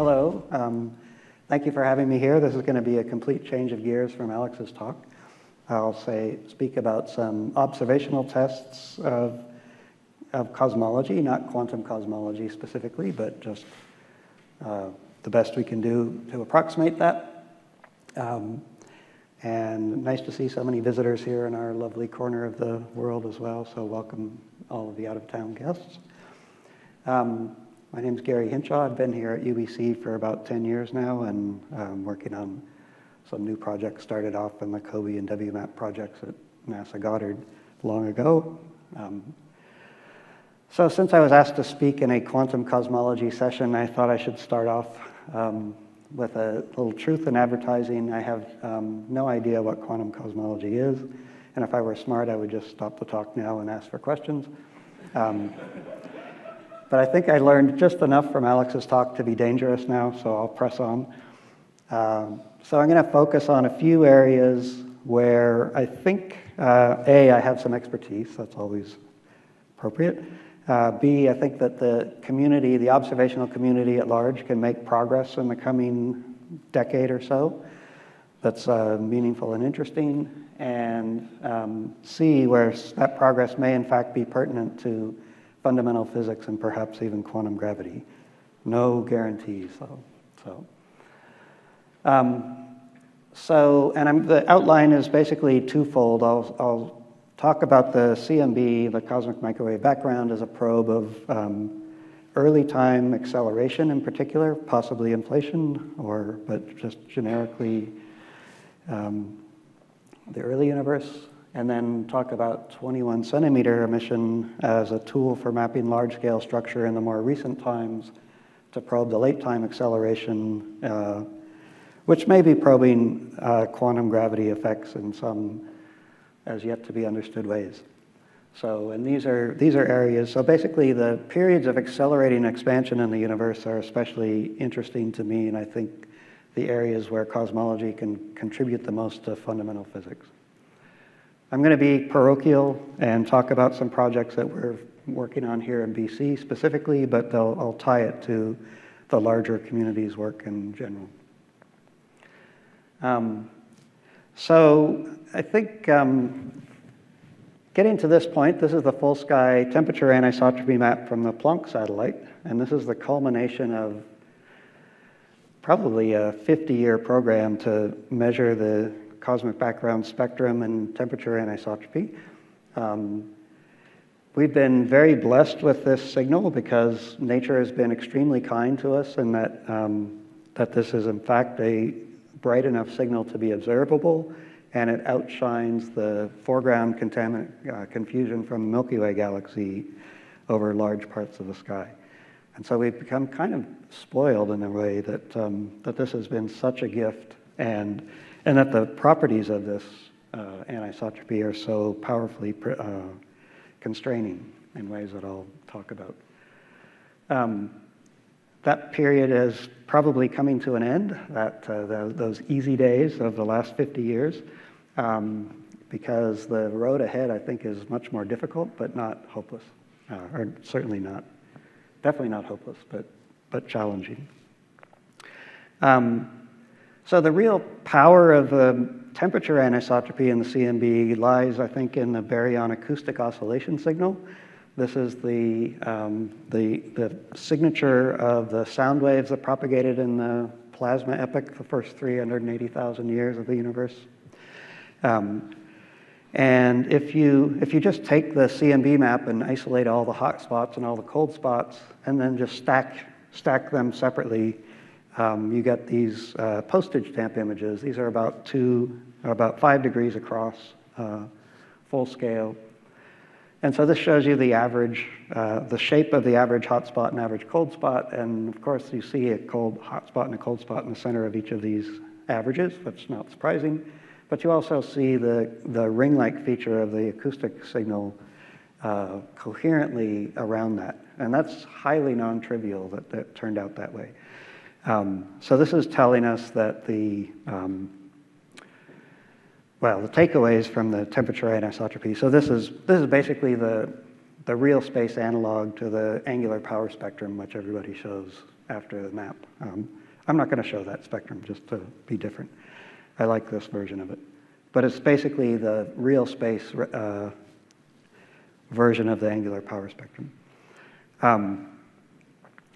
Hello. Thank you for having me here. This is going to be a complete change of gears from Alex's talk. I'll speak about some observational tests of cosmology, not quantum cosmology specifically, but just the best we can do to approximate that. And nice to see so many visitors here in our lovely corner of the world as well, so welcome all of the out-of-town guests. My name's Gary Hinshaw. I've been here at UBC for about 10 years now, and working on some new projects. Started off in the COBE and WMAP projects at NASA Goddard long ago. So since I was asked to speak in a quantum cosmology session, I thought I should start off with a little truth in advertising. I have no idea what quantum cosmology is, and if I were smart, I would just stop the talk now and ask for questions. But I think I learned just enough from Alex's talk to be dangerous now, so I'll press on. So I'm going to focus on a few areas where I think, A, I have some expertise, that's always appropriate. B, I think that the community, the observational community at large, can make progress in the coming decade or so that's meaningful and interesting. And C, where that progress may in fact be pertinent to fundamental physics and perhaps even quantum gravity. No guarantees, though. The outline is basically twofold. I'll talk about the CMB, the cosmic microwave background, as a probe of early time acceleration in particular, possibly inflation, but just generically the early universe, and then talk about 21 centimeter emission as a tool for mapping large-scale structure in the more recent times to probe the late time acceleration, which may be probing quantum gravity effects in some as yet to be understood ways. So, and these are areas, so basically the periods of accelerating expansion in the universe are especially interesting to me, and I think the areas where cosmology can contribute the most to fundamental physics. I'm going to be parochial and talk about some projects that we're working on here in BC specifically, but I'll tie it to the larger community's work in general. So I think getting to this point, this is the full sky temperature anisotropy map from the Planck satellite, and this is the culmination of probably a 50-year program to measure the cosmic background spectrum and temperature anisotropy. We've been very blessed with this signal because nature has been extremely kind to us, and that this is in fact a bright enough signal to be observable, and it outshines the foreground confusion from the Milky Way galaxy over large parts of the sky. And so we've become kind of spoiled in a way that this has been such a gift, and that the properties of this anisotropy are so powerfully constraining in ways that I'll talk about. That period is probably coming to an end, those easy days of the last 50 years, because the road ahead, I think, is much more difficult, but not hopeless, or certainly not, definitely not hopeless, but challenging. So the real power of the temperature anisotropy in the CMB lies, I think, in the baryon acoustic oscillation signal. This is the signature of the sound waves that propagated in the plasma epoch, the first 380,000 years of the universe. And if you just take the CMB map and isolate all the hot spots and all the cold spots, and then just stack them separately, you get these postage stamp images. These are about 5 degrees across, full scale. And so this shows you the average, the shape of the average hot spot and average cold spot. And of course, you see a hot spot and a cold spot in the center of each of these averages. That's not surprising. But you also see the ring-like feature of the acoustic signal coherently around that. And that's highly non-trivial that turned out that way. So this is telling us that the takeaways from the temperature anisotropy. So this is basically the real space analog to the angular power spectrum, which everybody shows after the map. I'm not going to show that spectrum just to be different. I like this version of it. But it's basically the real space version of the angular power spectrum.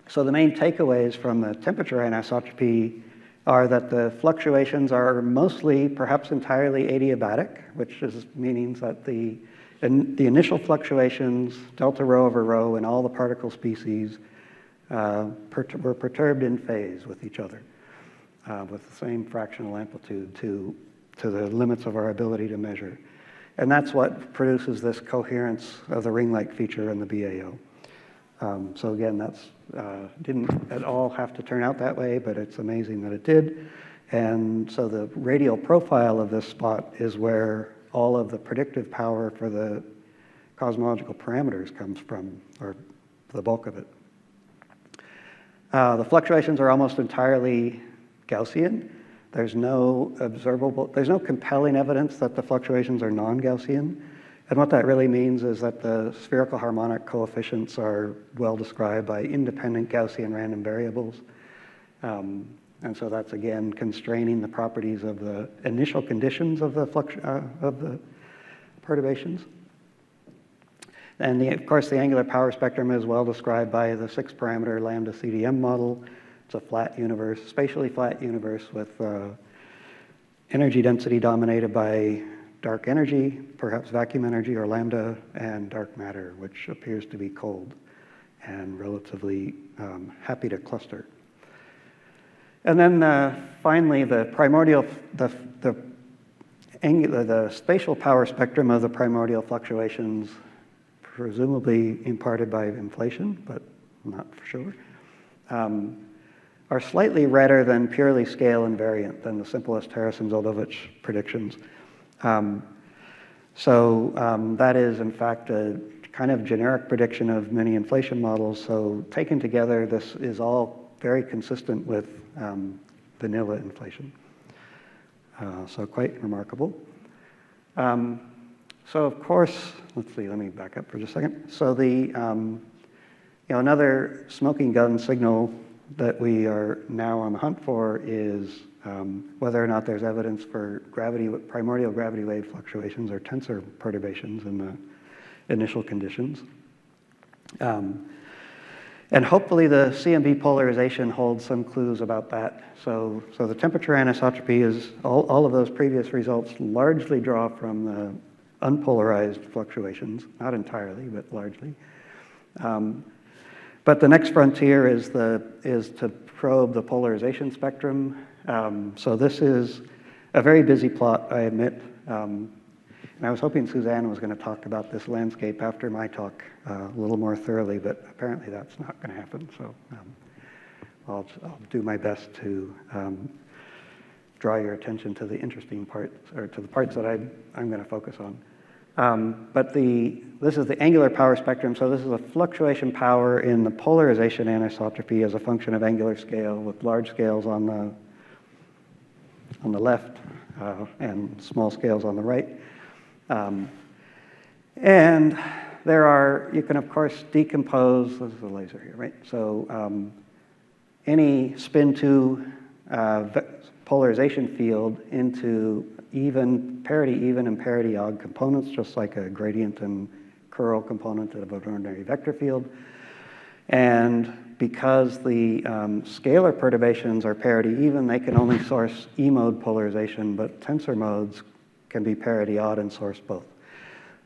So the main takeaways from the temperature anisotropy are that the fluctuations are mostly, perhaps entirely adiabatic, which means that the initial fluctuations, delta rho over rho, in all the particle species were perturbed in phase with each other, with the same fractional amplitude to the limits of our ability to measure. And that's what produces this coherence of the ring-like feature in the BAO. So again, that's didn't at all have to turn out that way, but it's amazing that it did. And so the radial profile of this spot is where all of the predictive power for the cosmological parameters comes from, or the bulk of it. The fluctuations are almost entirely Gaussian. There's no compelling evidence that the fluctuations are non-Gaussian. And what that really means is that the spherical harmonic coefficients are well described by independent Gaussian random variables. And so that's, again, constraining the properties of the initial conditions of the perturbations. And of course, the angular power spectrum is well described by the 6-parameter lambda CDM model. It's a flat universe, spatially flat universe with energy density dominated by dark energy, perhaps vacuum energy or lambda, and dark matter, which appears to be cold and relatively happy to cluster. And then finally, the primordial, the spatial power spectrum of the primordial fluctuations, presumably imparted by inflation, but not for sure, are slightly redder than purely scale invariant than the simplest Harrison-Zoldovich predictions. That is, in fact, a kind of generic prediction of many inflation models. So taken together, this is all very consistent with vanilla inflation. So quite remarkable. So of course, let's see, let me back up for just a second. So the, another smoking gun signal that we are now on the hunt for is whether or not there's evidence for primordial gravity wave fluctuations or tensor perturbations in the initial conditions. And hopefully the CMB polarization holds some clues about that. So the temperature anisotropy is, all of those previous results largely draw from the unpolarized fluctuations, not entirely, but largely. But the next frontier is to probe the polarization spectrum. So this is a very busy plot, I admit. And I was hoping Suzanne was going to talk about this landscape after my talk a little more thoroughly, but apparently that's not going to happen. So I'll do my best to draw your attention to the interesting parts, or to the parts that I'm going to focus on. But this is the angular power spectrum. So this is a fluctuation power in the polarization anisotropy as a function of angular scale, with large scales on the left and small scales on the right. And you can of course decompose, this is a laser here, right? So any spin 2 polarization field into parity even and parity odd components, just like a gradient and curl component of an ordinary vector field. And because the scalar perturbations are parity even, they can only source E-mode polarization, but tensor modes can be parity odd and source both.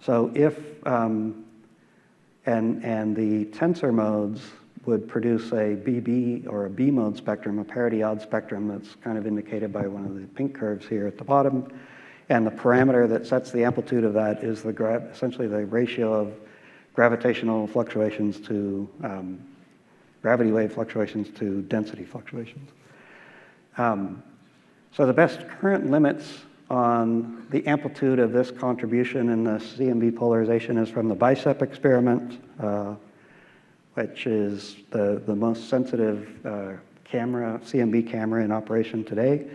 So if, and the tensor modes would produce a BB or a B-mode spectrum, a parity odd spectrum that's kind of indicated by one of the pink curves here at the bottom. And the parameter that sets the amplitude of that is essentially the ratio of gravitational fluctuations to gravity wave fluctuations to density fluctuations. So the best current limits on the amplitude of this contribution in the CMB polarization is from the BICEP experiment, which is the most sensitive CMB camera in operation today.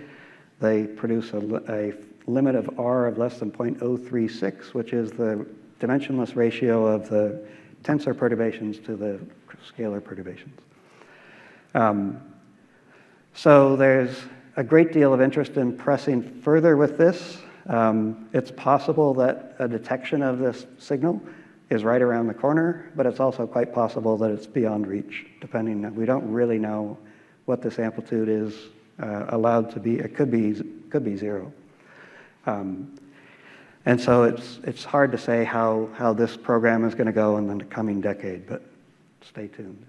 They produce a limit of R of less than 0.036, which is the dimensionless ratio of the tensor perturbations to the scalar perturbations. So there's a great deal of interest in pressing further with this. It's possible that a detection of this signal is right around the corner, but it's also quite possible that it's beyond reach, depending. We don't really know what this amplitude is allowed to be. It could be zero. And so it's hard to say how this program is going to go in the coming decade, but stay tuned.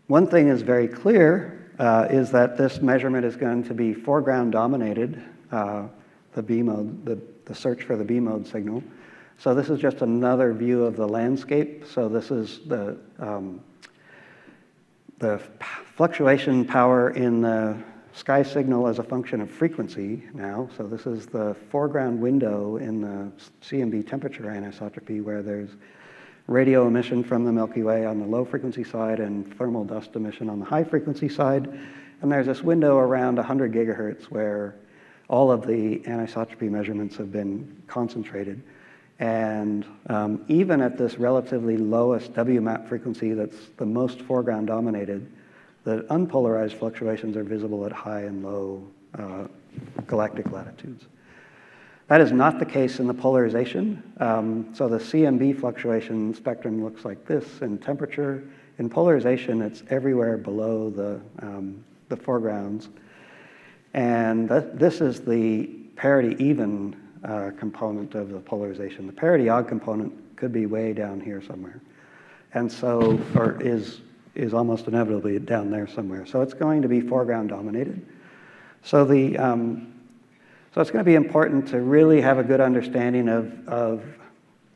One thing is very clear is that this measurement is going to be foreground dominated, the B mode, the search for the B mode signal. So this is just another view of the landscape. So this is the fluctuation power in the sky signal as a function of frequency now. So this is the foreground window in the CMB temperature anisotropy, where there's radio emission from the Milky Way on the low frequency side and thermal dust emission on the high frequency side. And there's this window around 100 gigahertz where all of the anisotropy measurements have been concentrated. And even at this relatively lowest WMAP frequency that's the most foreground dominated, the unpolarized fluctuations are visible at high and low galactic latitudes. That is not the case in the polarization. So the CMB fluctuation spectrum looks like this in temperature. In polarization, it's everywhere below the foregrounds. And this is the parity even component of the polarization. The parity odd component could be way down here somewhere. And so, or is almost inevitably down there somewhere. So it's going to be foreground dominated. So so it's going to be important to really have a good understanding of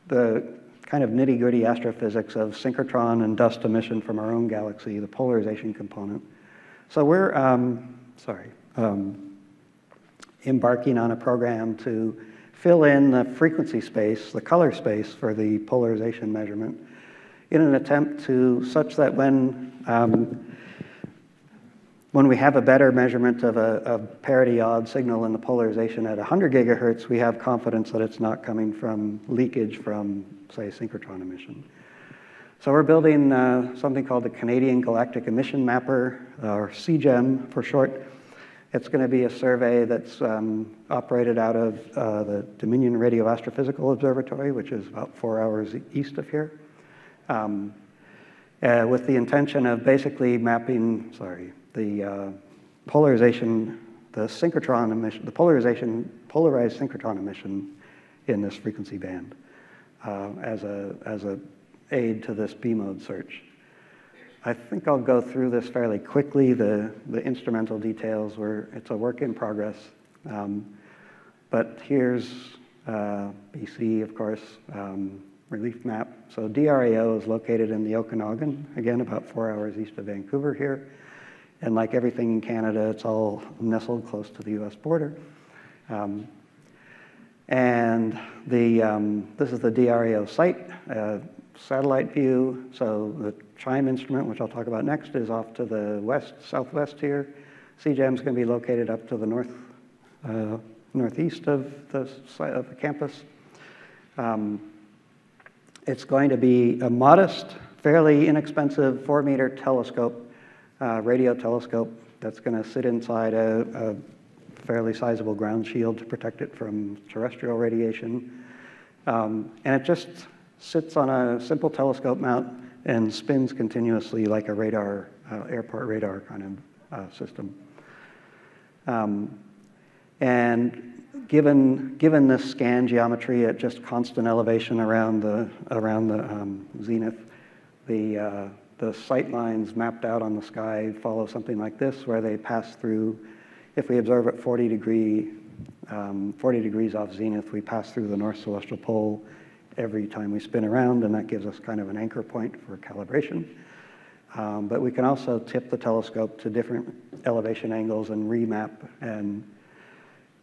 the kind of nitty-gritty astrophysics of synchrotron and dust emission from our own galaxy, the polarization component. So we're embarking on a program to fill in the frequency space, the color space for the polarization measurement, in an attempt to such that when we have a better measurement of a parity odd signal in the polarization at 100 gigahertz, we have confidence that it's not coming from leakage from, say, synchrotron emission. So we're building something called the Canadian Galactic Emission Mapper, or CGEM for short. It's going to be a survey that's operated out of the Dominion Radio Astrophysical Observatory, which is about 4 hours east of here, with the intention of basically mapping, the polarization, the synchrotron emission, the polarized synchrotron emission in this frequency band as a aid to this B mode search. I think I'll go through this fairly quickly. The instrumental details it's a work in progress. But here's BC, of course, relief map. So DRAO is located in the Okanagan, again, about 4 hours east of Vancouver here. And like everything in Canada, it's all nestled close to the US border. And this is the DRAO site, satellite view. So the CHIME instrument, which I'll talk about next, is off to the southwest here. CGEM is going to be located up to the northeast of the campus. It's going to be a modest, fairly inexpensive 4-meter telescope, radio telescope that's going to sit inside a fairly sizable ground shield to protect it from terrestrial radiation. And it just sits on a simple telescope mount and spins continuously like a radar, airport radar kind of system. And given this scan geometry at just constant elevation around the zenith, the sight lines mapped out on the sky follow something like this, where they pass through. If we observe at 40 degrees off zenith, we pass through the north celestial pole every time we spin around, and that gives us kind of an anchor point for calibration. But we can also tip the telescope to different elevation angles and remap and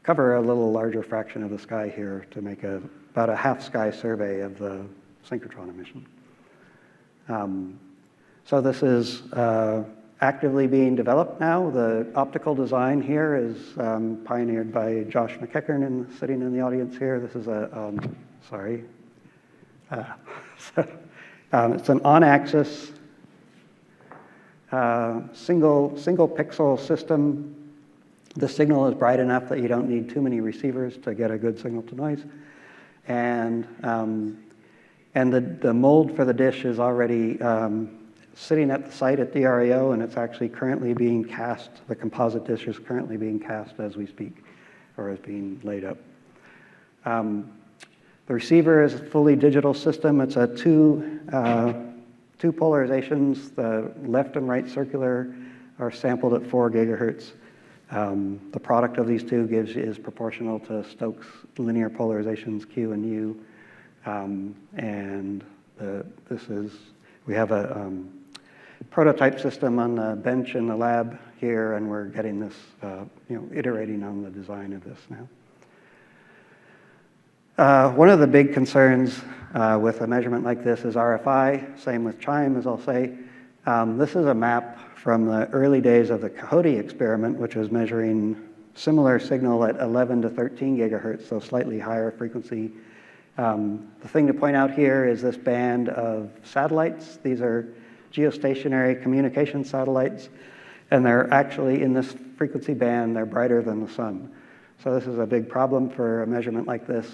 cover a little larger fraction of the sky here to make about a half sky survey of the synchrotron emission. So this is actively being developed now. The optical design here is pioneered by Josh McEachern sitting in the audience here. This is it's an on-axis Single pixel system. The signal is bright enough that you don't need too many receivers to get a good signal to noise. And the mold for the dish is already sitting at the site at DRAO, and it's actually currently being cast. The composite dish is currently being cast as we speak, or is being laid up. The receiver is a fully digital system. It's a two polarizations. The left and right circular are sampled at 4 gigahertz. The product of these two is proportional to Stokes' linear polarizations Q and U. We have a prototype system on the bench in the lab here, and we're getting this, iterating on the design of this now. One of the big concerns with a measurement like this is RFI, same with CHIME, as I'll say. This is a map from the early days of the Coyote experiment, which was measuring similar signal at 11 to 13 gigahertz, so slightly higher frequency. The thing to point out here is this band of satellites. These are geostationary communication satellites, and they're actually in this frequency band, they're brighter than the sun. So this is a big problem for a measurement like this.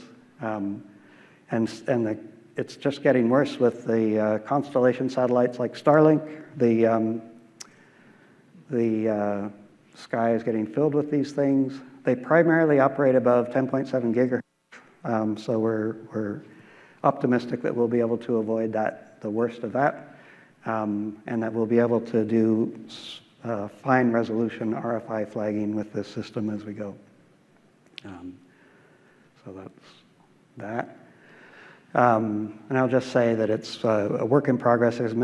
It's just getting worse with the constellation satellites like Starlink. The sky is getting filled with these things. They primarily operate above 10.7 gigahertz, so we're optimistic that we'll be able to avoid the worst of that, and that we'll be able to do fine resolution RFI flagging with this system as we go. So that's that. And I'll just say that it's a work in progress. There's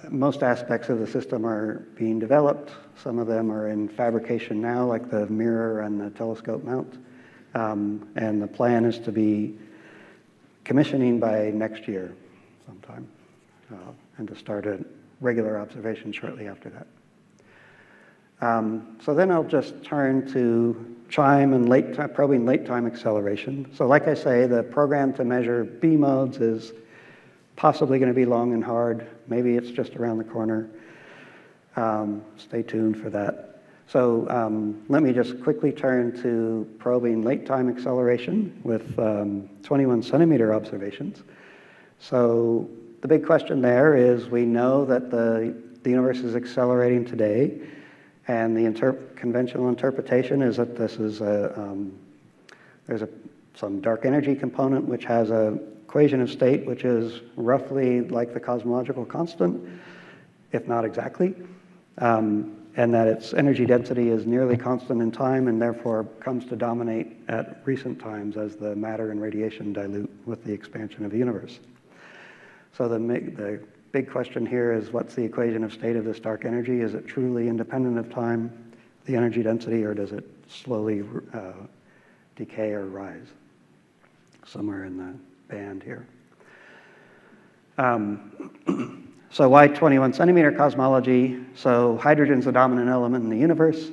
most aspects of the system are being developed. Some of them are in fabrication now, like the mirror and the telescope mount. And the plan is to be commissioning by next year sometime, and to start a regular observation shortly after that. So then I'll just turn to CHIME and probing late time acceleration. So like I say, the program to measure B modes is possibly going to be long and hard. Maybe it's just around the corner. Stay tuned for that. So let me just quickly turn to probing late time acceleration with 21 centimeter observations. So the big question there is, we know that the universe is accelerating today. And the conventional interpretation is that this is there's some dark energy component which has an equation of state which is roughly like the cosmological constant, if not exactly, and that its energy density is nearly constant in time and therefore comes to dominate at recent times as the matter and radiation dilute with the expansion of the universe. So the big question here is, what's the equation of state of this dark energy? Is it truly independent of time, the energy density, or does it slowly decay or rise? Somewhere in the band here. So why 21 centimeter cosmology? So hydrogen's the dominant element in the universe.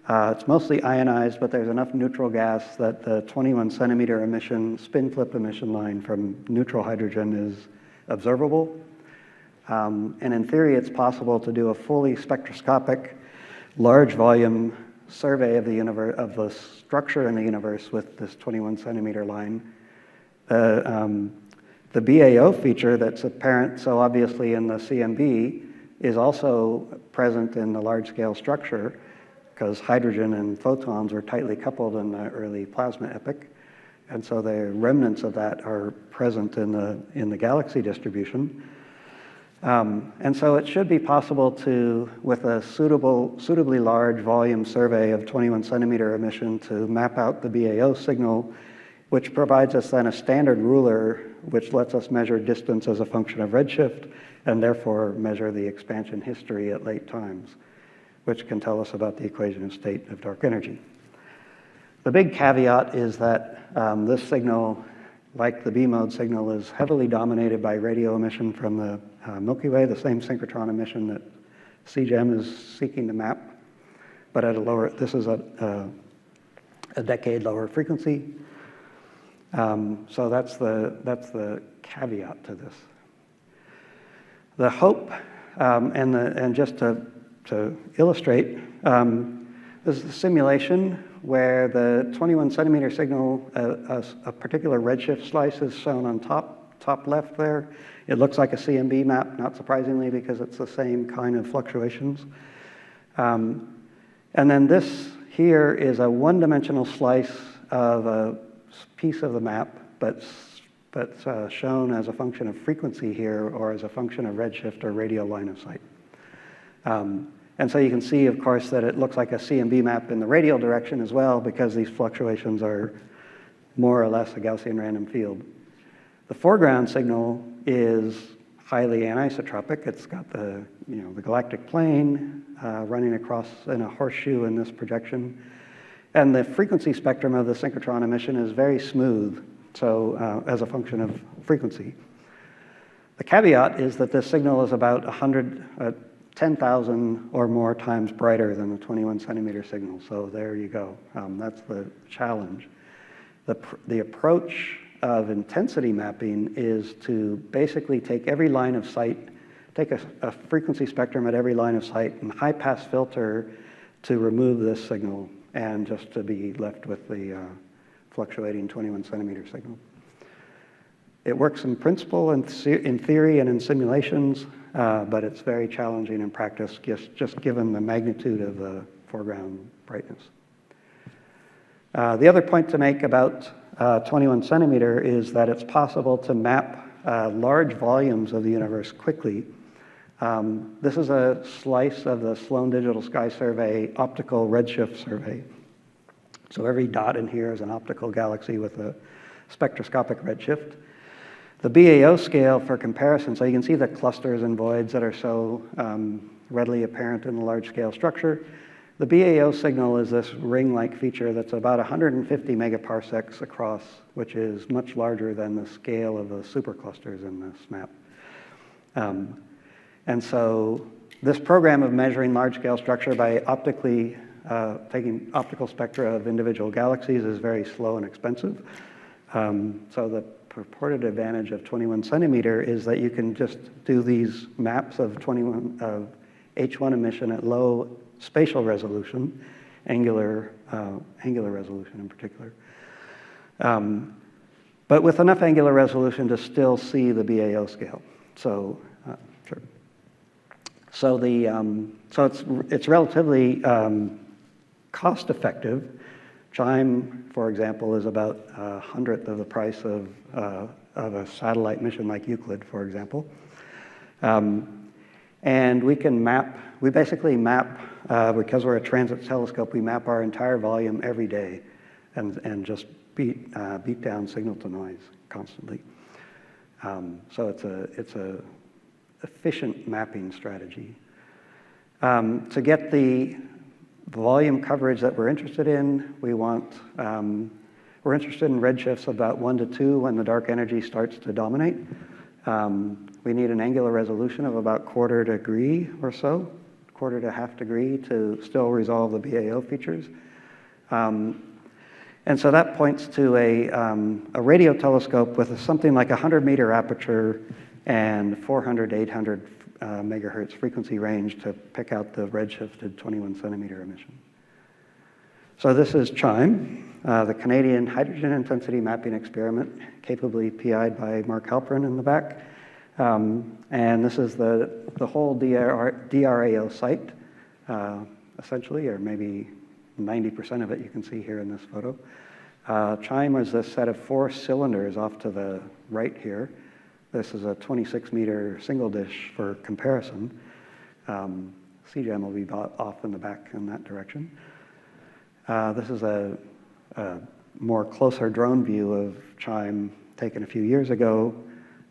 It's mostly ionized, but there's enough neutral gas that the 21 centimeter emission, spin flip emission line from neutral hydrogen is observable. And in theory, it's possible to do a fully spectroscopic, large volume survey of the universe, of the structure in the universe with this 21 centimeter line. The BAO feature that's apparent so obviously in the CMB is also present in the large scale structure, because hydrogen and photons were tightly coupled in the early plasma epoch. And so the remnants of that are present in the galaxy distribution. And so it should be possible to, with a suitably large volume survey of 21 centimeter emission, to map out the BAO signal, which provides us then a standard ruler which lets us measure distance as a function of redshift, and therefore measure the expansion history at late times, which can tell us about the equation of state of dark energy. The big caveat is that this signal, like the B-mode signal, is heavily dominated by radio emission from the Milky Way, the same synchrotron emission that CGEM is seeking to map, but at a lower, this is a decade lower frequency. So that's the caveat to this. The hope And just to illustrate, this is a simulation where the 21 centimeter signal, a particular redshift slice is shown on top left there. It looks like a CMB map, not surprisingly, because it's the same kind of fluctuations. And then this here is a one-dimensional slice of a piece of the map, but shown as a function of frequency here, or as a function of redshift or radial line of sight. And so you can see, of course, that it looks like a CMB map in the radial direction as well, because these fluctuations are more or less a Gaussian random field. The foreground signal is highly anisotropic. It's got the galactic plane running across in a horseshoe in this projection. And the frequency spectrum of the synchrotron emission is very smooth, so as a function of frequency. The caveat is that this signal is about 10,000 or more times brighter than the 21 centimeter signal. So there you go. That's the challenge. The approach of intensity mapping is to basically take every line of sight, take a frequency spectrum at every line of sight, and high pass filter to remove this signal, and just to be left with the fluctuating 21 centimeter signal. It works in principle, in theory, and in simulations, but it's very challenging in practice, just given the magnitude of the foreground brightness. The other point to make about 21 centimeter is that it's possible to map large volumes of the universe quickly. This is a slice of the Sloan Digital Sky Survey optical redshift survey. So every dot in here is an optical galaxy with a spectroscopic redshift. The BAO scale for comparison, so you can see the clusters and voids that are so readily apparent in the large-scale structure. The BAO signal is this ring-like feature that's about 150 megaparsecs across, which is much larger than the scale of the superclusters in this map. And so this program of measuring large-scale structure by optically taking optical spectra of individual galaxies is very slow and expensive. So the purported advantage of 21 centimeter is that you can just do these maps of H1 emission at low spatial resolution, angular resolution in particular, but with enough angular resolution to still see the BAO scale. So, sure. So it's relatively cost-effective. CHIME, for example, is about a hundredth of the price of a satellite mission like Euclid, for example. And we basically map, because we're a transit telescope, we map our entire volume every day and just beat down signal to noise constantly. So it's a efficient mapping strategy. To get the volume coverage that we're interested in, we're interested in redshifts about 1 to 2 when the dark energy starts to dominate. We need an angular resolution of about quarter degree or so, quarter to half degree, to still resolve the BAO features. And so that points to a radio telescope with something like 100-meter aperture and 400 to 800 megahertz frequency range to pick out the redshifted 21 centimeter emission. So this is CHIME, the Canadian Hydrogen Intensity Mapping Experiment, capably PI'd by Mark Halperin in the back. And this is the whole DRAO site, essentially, or maybe 90% of it you can see here in this photo. CHIME is this set of 4 cylinders off to the right here. This is a 26-meter single dish for comparison. CGEM will be off in the back in that direction. This is a more closer drone view of CHIME taken a few years ago.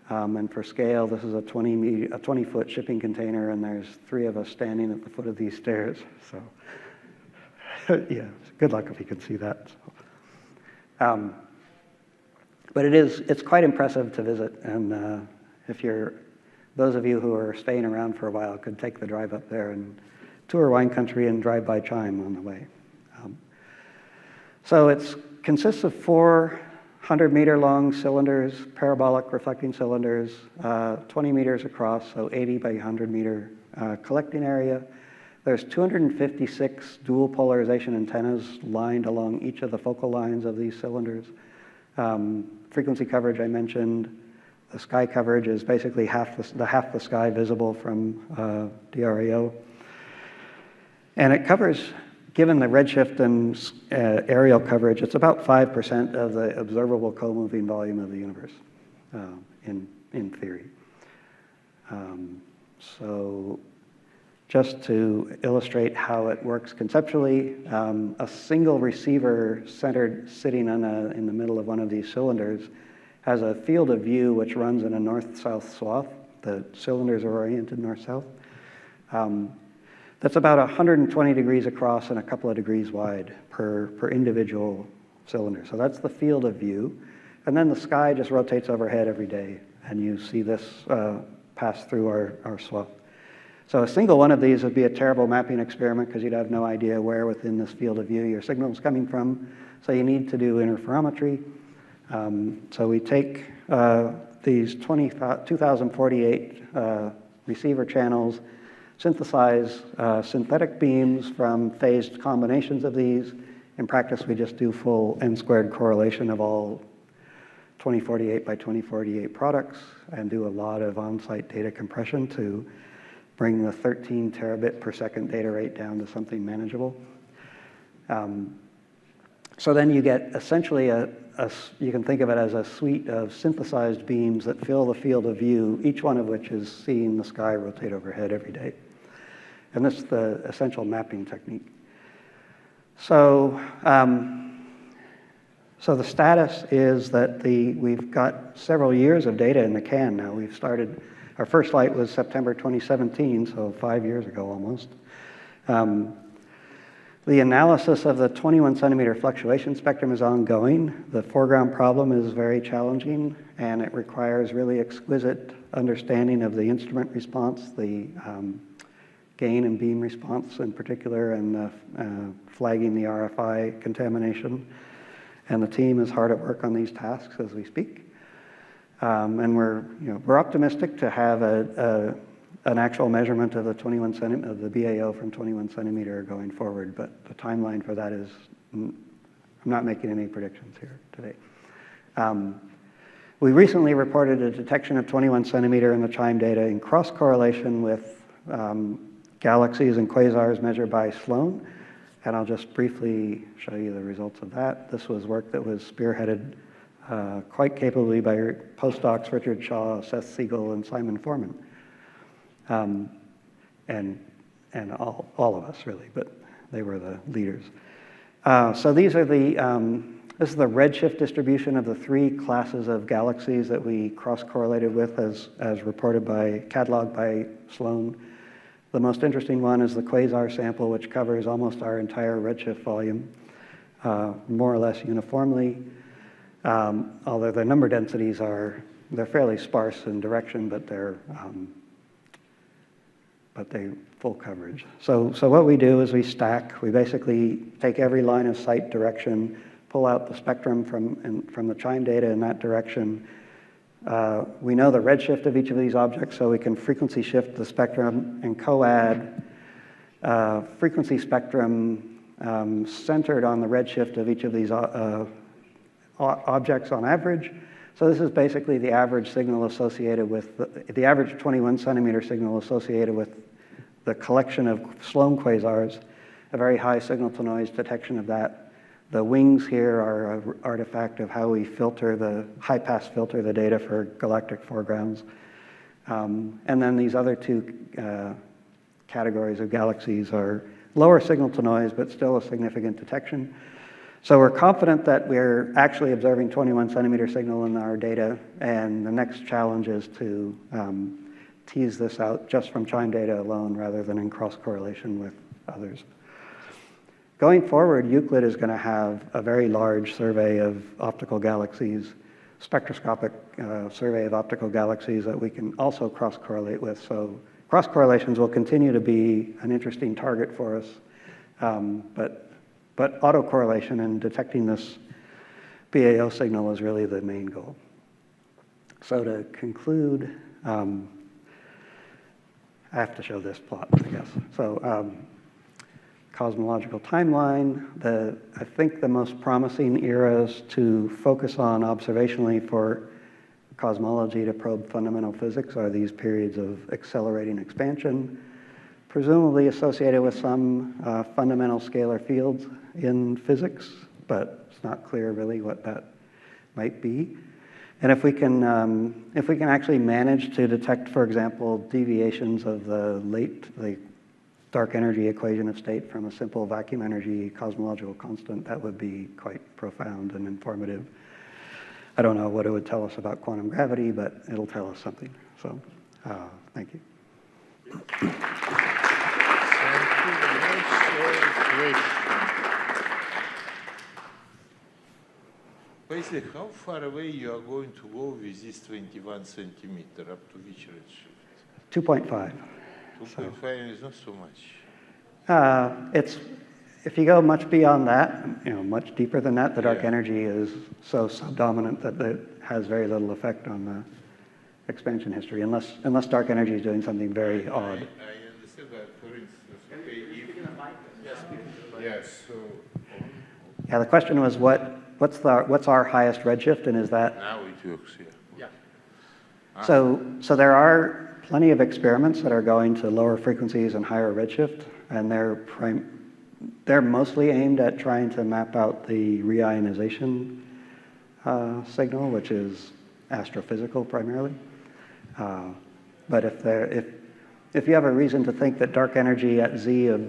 And for scale, this is a 20-foot shipping container, and there's 3 of us standing at the foot of these stairs. So, yeah, good luck if you can see that. So. But it's quite impressive to visit, and those of you who are staying around for a while could take the drive up there and tour wine country and drive by CHIME on the way. So it consists of 4 100-meter long cylinders, parabolic reflecting cylinders, 20 meters across, so 80 by 100 meter collecting area. There's 256 dual polarization antennas lined along each of the focal lines of these cylinders. Frequency coverage I mentioned. The sky coverage is basically half the sky visible from DRAO. And it covers, given the redshift and aerial coverage, it's about 5% of the observable co-moving volume of the universe, in theory. So just to illustrate how it works conceptually, a single receiver sitting in the middle of one of these cylinders has a field of view which runs in a north-south swath. The cylinders are oriented north-south. That's about 120 degrees across and a couple of degrees wide per individual cylinder. So that's the field of view. And then the sky just rotates overhead every day, and you see this pass through our swath. So a single one of these would be a terrible mapping experiment because you'd have no idea where within this field of view your signal is coming from. So you need to do interferometry. So we take these 2048 receiver channels, synthesize synthetic beams from phased combinations of these. In practice, we just do full n-squared correlation of all 2048 by 2048 products and do a lot of on-site data compression to bring the 13 terabit per second data rate down to something manageable. So then you get essentially you can think of it as a suite of synthesized beams that fill the field of view, each one of which is seeing the sky rotate overhead every day. And this is the essential mapping technique. So, so the status is that we've got several years of data in the can now. We've started, our first flight was September 2017, so 5 years ago almost. The analysis of the 21 centimeter fluctuation spectrum is ongoing. The foreground problem is very challenging, and it requires really exquisite understanding of the instrument response, the gain and beam response in particular, and flagging the RFI contamination. And the team is hard at work on these tasks as we speak. And we're optimistic to have an actual measurement of the of the BAO from 21 centimeter going forward, but the timeline for that is, I'm not making any predictions here today. We recently reported a detection of 21 centimeter in the CHIME data in cross correlation with galaxies and quasars measured by Sloan, and I'll just briefly show you the results of that. This was work that was spearheaded quite capably by postdocs Richard Shaw, Seth Siegel, and Simon Foreman. And all of us really, but they were the leaders. So these are this is the redshift distribution of the three classes of galaxies that we cross-correlated with as reported cataloged by Sloan. The most interesting one is the quasar sample, which covers almost our entire redshift volume, more or less uniformly, although the number densities they're fairly sparse in direction, but they're full coverage. So what we do is we stack. We basically take every line of sight direction, pull out the spectrum from the CHIME data in that direction. We know the redshift of each of these objects, so we can frequency shift the spectrum and co-add frequency spectrum centered on the redshift of each of these objects on average. So this is basically the average signal associated with the average 21 centimeter signal associated with the collection of Sloan quasars, a very high signal to noise detection of that. The wings here are an artifact of how we high pass filter the data for galactic foregrounds. And then these other two categories of galaxies are lower signal to noise, but still a significant detection. So we're confident that we're actually observing 21 centimeter signal in our data, and the next challenge is to tease this out just from CHIME data alone rather than in cross-correlation with others. Going forward, Euclid is going to have a very large survey of optical galaxies, spectroscopic survey of optical galaxies that we can also cross-correlate with. So cross-correlations will continue to be an interesting target for us, but autocorrelation and detecting this BAO signal was really the main goal. So to conclude, I have to show this plot, I guess. So cosmological timeline, I think the most promising eras to focus on observationally for cosmology to probe fundamental physics are these periods of accelerating expansion, presumably associated with some fundamental scalar fields in physics, but it's not clear really what that might be. And if we can actually manage to detect, for example, deviations of the dark energy equation of state from a simple vacuum energy cosmological constant, that would be quite profound and informative. I don't know what it would tell us about quantum gravity, but it'll tell us something. So, thank you. Thank you very much. Basically, how far away you are going to go with this 21 centimeter, up to which redshift? 2.5. 2.5 is not so much. If you go much beyond that, much deeper than that, the dark energy is so subdominant that it has very little effect on the expansion history, unless dark energy is doing something very odd. I understand that, for instance, yes. So. Yeah, the question was what's our highest redshift, and is that? Now it works. Yeah. So there are plenty of experiments that are going to lower frequencies and higher redshift, and they're mostly aimed at trying to map out the reionization signal, which is astrophysical primarily. But if you have a reason to think that dark energy at Z of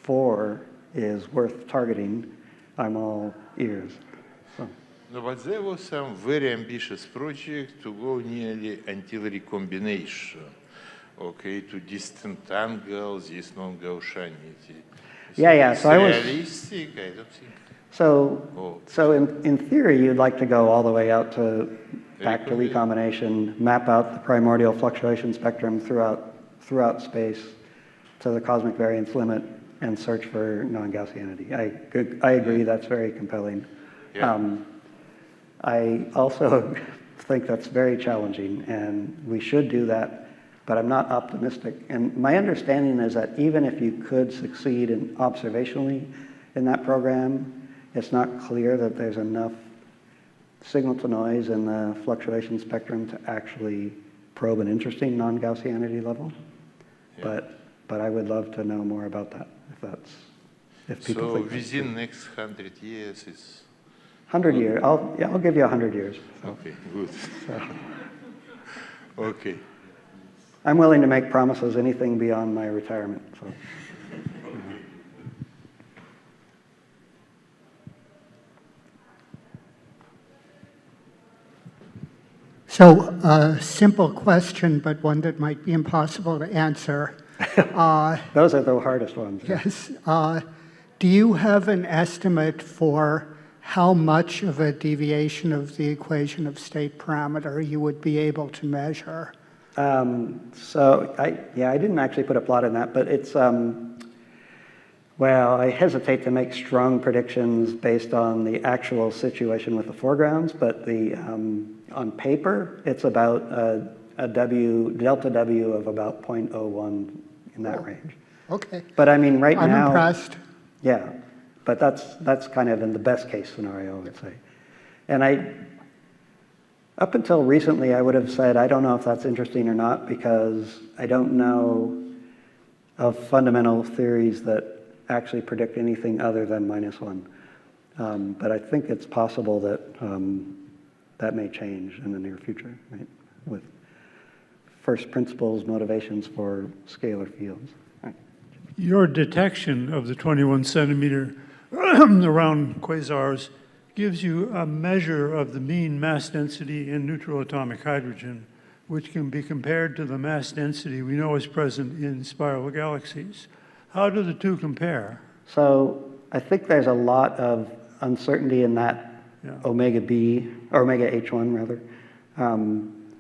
4 is worth targeting, I'm all ears. So. No, but there was some very ambitious project to go nearly until recombination, okay, to disentangle this non-gaussianity. Yeah. So I was realistic. I don't think. So in theory, you'd like to go all the way out to back to recombination, map out the primordial fluctuation spectrum throughout space to the cosmic variance limit, and search for non-gaussianity. I agree that's very compelling. Yeah. I also think that's very challenging, and we should do that, but I'm not optimistic. And my understanding is that even if you could succeed observationally in that program, it's not clear that there's enough signal to noise in the fluctuation spectrum to actually probe an interesting non-gaussianity level. Yeah. But I would love to know more about that, if people think that's within next 100 years is 100 years. I'll give you 100 years. So. Okay, good. So. Okay. I'm willing to make promises anything beyond my retirement. So. So a simple question, but one that might be impossible to answer. Those are the hardest ones. Yes. Do you have an estimate for how much of a deviation of the equation of state parameter you would be able to measure? I didn't actually put a plot in that, but it's, well, I hesitate to make strong predictions based on the actual situation with the foregrounds, but on paper, it's about a delta W of about 0.01 in that range. Okay. But I mean, right now... I'm impressed. Yeah, but that's kind of in the best case scenario, I would say. And up until recently, I would have said, I don't know if that's interesting or not, because I don't know of fundamental theories that actually predict anything other than -1. But I think it's possible that that may change in the near future, right? With first principles motivations for scalar fields. Right. Your detection of the 21 centimeter around quasars gives you a measure of the mean mass density in neutral atomic hydrogen, which can be compared to the mass density we know is present in spiral galaxies. How do the two compare? So I think there's a lot of uncertainty in that omega B, or omega H1 rather,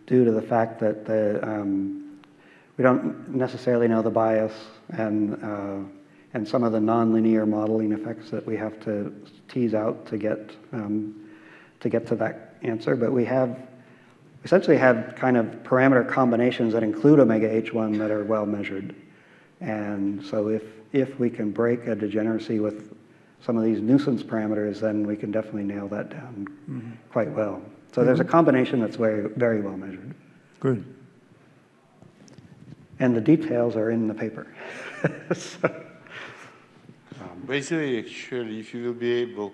due to the fact that we don't necessarily know the bias and some of the nonlinear modeling effects that we have to tease out to get to get to that answer, but we essentially have kind of parameter combinations that include omega H1 that are well measured. And so if we can break a degeneracy with some of these nuisance parameters, then we can definitely nail that down quite well. So there's a combination that's very, very well measured. Good. And the details are in the paper. Basically, actually, if you will be able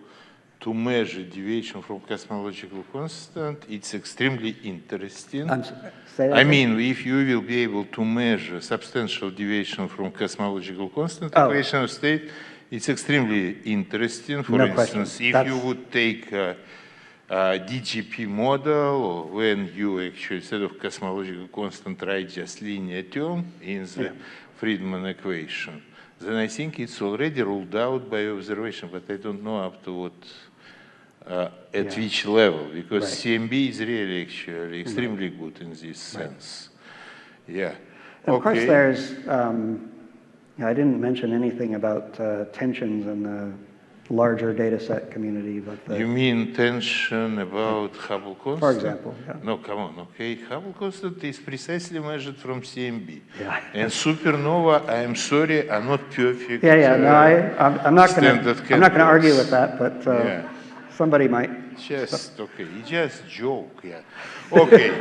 to measure deviation from cosmological constant, it's extremely interesting. I mean, if you will be able to measure substantial deviation from cosmological constant equation of state, it's extremely interesting. For instance, if you would take a DGP model, when you actually, instead of cosmological constant, write just linear term in the Friedman equation, then I think it's already ruled out by observation, but I don't know up to what, at which level, because CMB is really actually extremely good in this sense. Yeah. And of course, there's, I didn't mention anything about tensions in the larger data set community, but you mean tension about Hubble constant? For example, yeah. No, come on, okay. Hubble constant is precisely measured from CMB. Yeah. And supernova, I am sorry, are not perfect. No, I'm not going to argue with that, but somebody might. Just, okay, just joke, yeah. Okay.